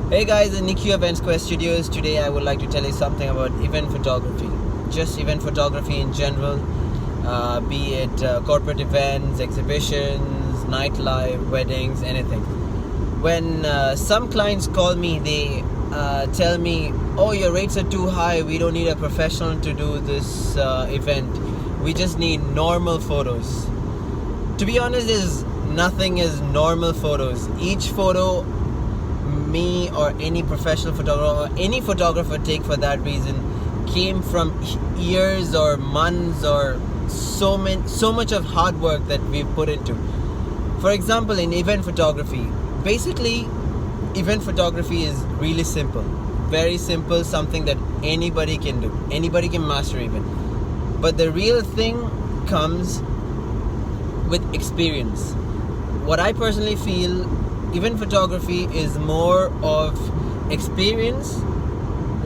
Hey guys, in Nick Event Square Studios. Today I would like to tell you something about event photography. Just event photography in general, be it corporate events, exhibitions, nightlife, weddings, anything. When some clients call me, they tell me, oh, your rates are too high, we don't need a professional to do this event. We just need normal photos. To be honest, there's nothing as normal photos. Each photo me or any professional photographer or any photographer take for that reason came from years or months or so much of hard work that we've put into. For example, in event photography, basically event photography is really simple, very simple, something that anybody can do, anybody can master even. But the real thing comes with experience. What I personally feel, event photography is more of experience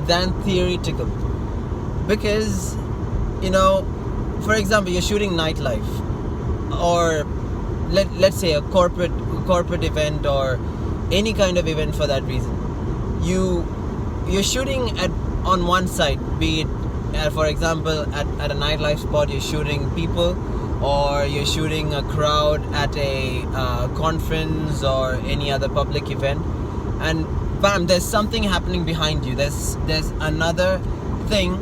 than theoretical, because for example, you're shooting nightlife or let's say a corporate event or any kind of event. For that reason, you're shooting on one side, be it for example at a nightlife spot, you're shooting people, or you're shooting a crowd at a conference or any other public event, and bam, there's something happening behind you. There's another thing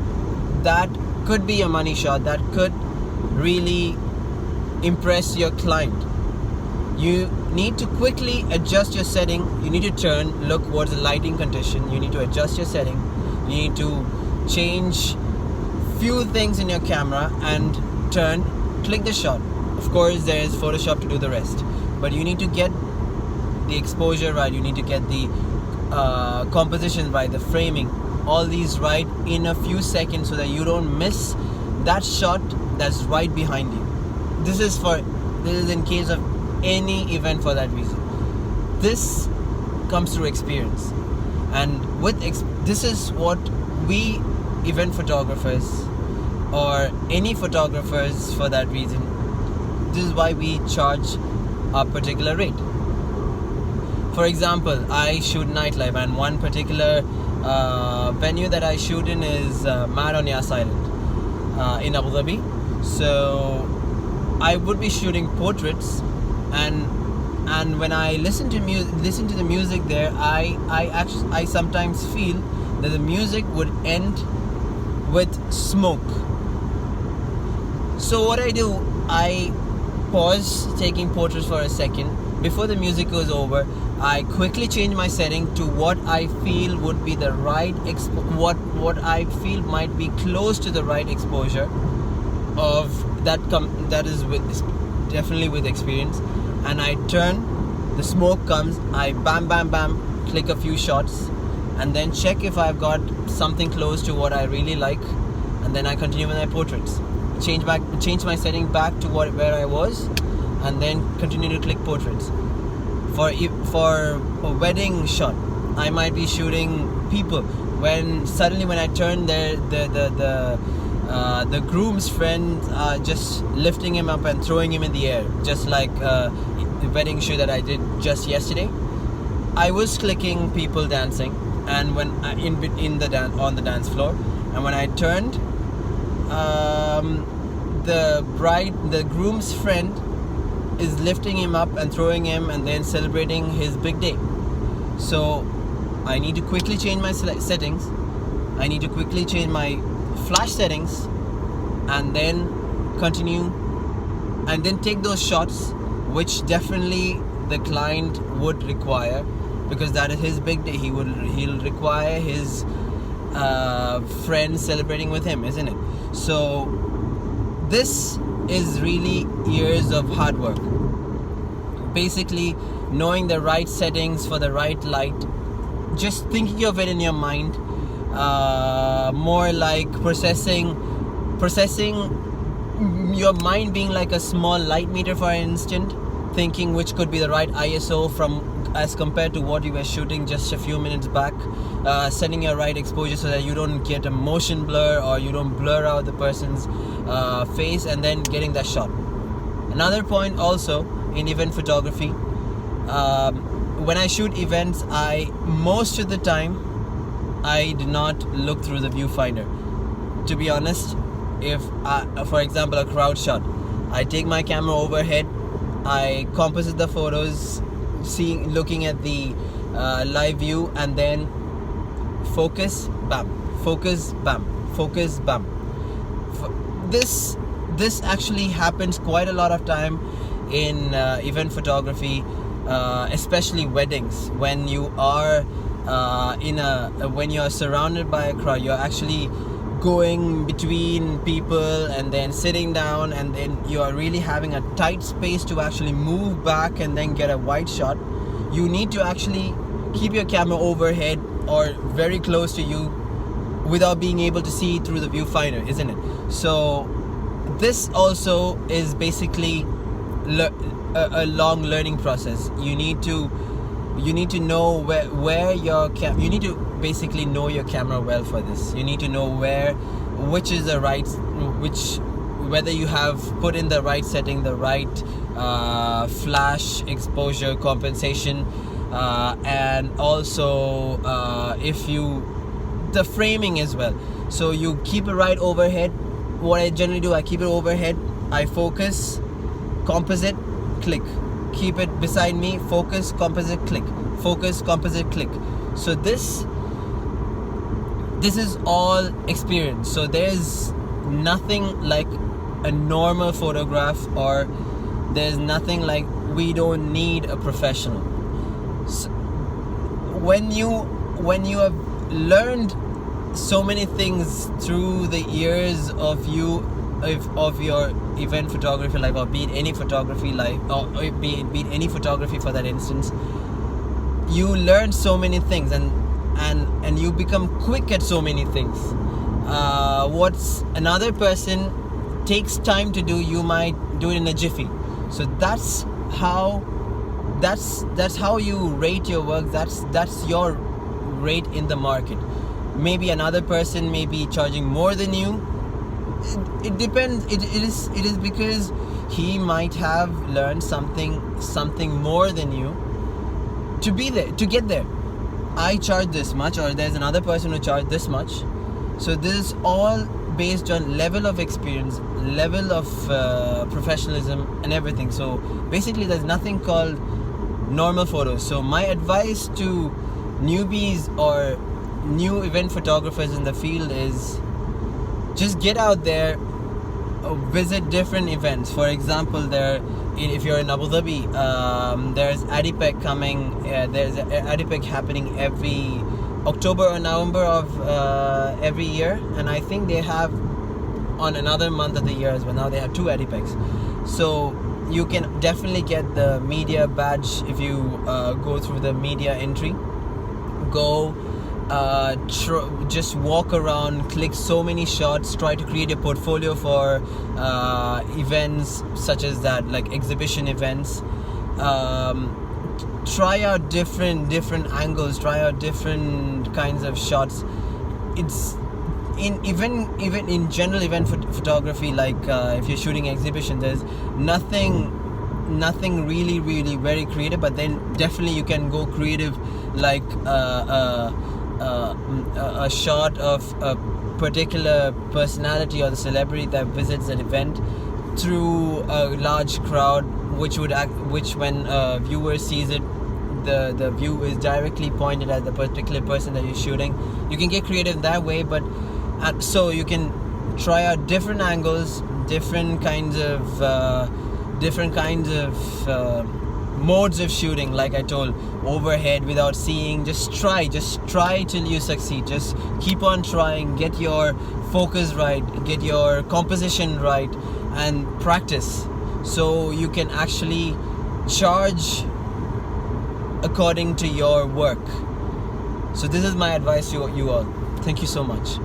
that could be a money shot, that could really impress your client. You need to quickly adjust your setting. You need to turn, look what's the lighting condition. You need to adjust your setting. You need to change few things in your camera and turn, click the shot. Of course, there is Photoshop to do the rest, but you need to get the exposure right. You need to get the composition right, the framing, all these right in a few seconds, so that you don't miss that shot that's right behind you. This is in case of any event. For that reason, this comes through experience, and this is what we event photographers or any photographers, for that reason, this is why we charge a particular rate. For example, I shoot nightlife, and one particular venue that I shoot in is Mad on Yas Island in Abu Dhabi. So I would be shooting portraits, and when I listen to the music there, I sometimes feel that the music would end with smoke. So what I do, I pause taking portraits for a second. Before the music goes over, I quickly change my setting to what I feel would be the right what I feel might be close to the right exposure of that is definitely with experience. And I turn, the smoke comes, I bam click a few shots, and then check if I've got something close to what I really like, and then I continue with my portraits. Change my setting back to where I was, and then continue to click portraits. For a wedding shot, I might be shooting people. When I turn, the groom's friend just lifting him up and throwing him in the air, just like the wedding shoot that I did just yesterday. I was clicking people dancing, and when on the dance floor, and when I turned, the groom's friend is lifting him up and throwing him, and then celebrating his big day. So I need to quickly change my settings. I need to quickly change my flash settings, and then continue, and then take those shots, which definitely the client would require, because that is his big day. He'll require his friends celebrating with him, isn't it? So this is really years of hard work. Basically, knowing the right settings for the right light, just thinking of it in your mind, more like processing your mind being like a small light meter for an instant, thinking which could be the right ISO as compared to what you were shooting just a few minutes back, setting your right exposure so that you don't get a motion blur, or you don't blur out the person's face, and then getting that shot. Another point also in event photography, when I shoot events, most of the time I do not look through the viewfinder. To be honest, if for example, a crowd shot, I take my camera overhead, I composite the photos, looking at the live view, and then focus, bam, focus, bam, focus, bam. This actually happens quite a lot of time in event photography, especially weddings. When you are when you are surrounded by a crowd, you're actually going between people and then sitting down, and then you are really having a tight space to actually move back and then get a wide shot. You need to actually keep your camera overhead or very close to you without being able to see through the viewfinder, isn't it? So this also is basically a long learning process. You need to know where your you need to basically know your camera well for this. You need to know which is the right, whether you have put in the right setting, the right flash exposure compensation, and also the framing as well. So you keep it right overhead. What I generally do, I keep it overhead, I focus, composite, click. Keep it beside me, focus, composite, click. Focus, composite, click. So this is all experience. So there's nothing like a normal photograph, or there's nothing like, we don't need a professional. So when you have learned so many things through the years of your event photography life, or be it any photography life, or be it any photography for that instance, you learn so many things, and you become quick at so many things. What's another person takes time to do, you might do it in a jiffy. So that's how you rate your work. That's your rate in the market. Maybe another person may be charging more than you. It depends. It is because he might have learned something more than you to get there. I charge this much, or there's another person who charged this much. So this is all based on level of experience, level of professionalism, and everything. So basically, there's nothing called normal photos. So my advice to newbies or new event photographers in the field is just get out there, visit different events. For example, if you're in Abu Dhabi, there's ADIPEC coming. There's ADIPEC happening every October or November of every year, and I think they have on another month of the year as well. Now they have 2 ADIPECs. So you can definitely get the media badge if you go through the media entry. Go just walk around, click so many shots, try to create a portfolio for events such as that, like exhibition events. Try out different angles, try out different kinds of shots. It's even in general event photography, like if you're shooting exhibition, there's nothing really very creative, but then definitely you can go creative, like a shot of a particular personality or the celebrity that visits an event through a large crowd, which when a viewer sees it, the view is directly pointed at the particular person that you're shooting. You can get creative that way, but so you can try out different angles, different kinds of modes of shooting. Like I told, overhead, without seeing, just try till you succeed. Just keep on trying, get your focus right, get your composition right, and practice, so you can actually charge according to your work. So this is my advice to you all. Thank you so much.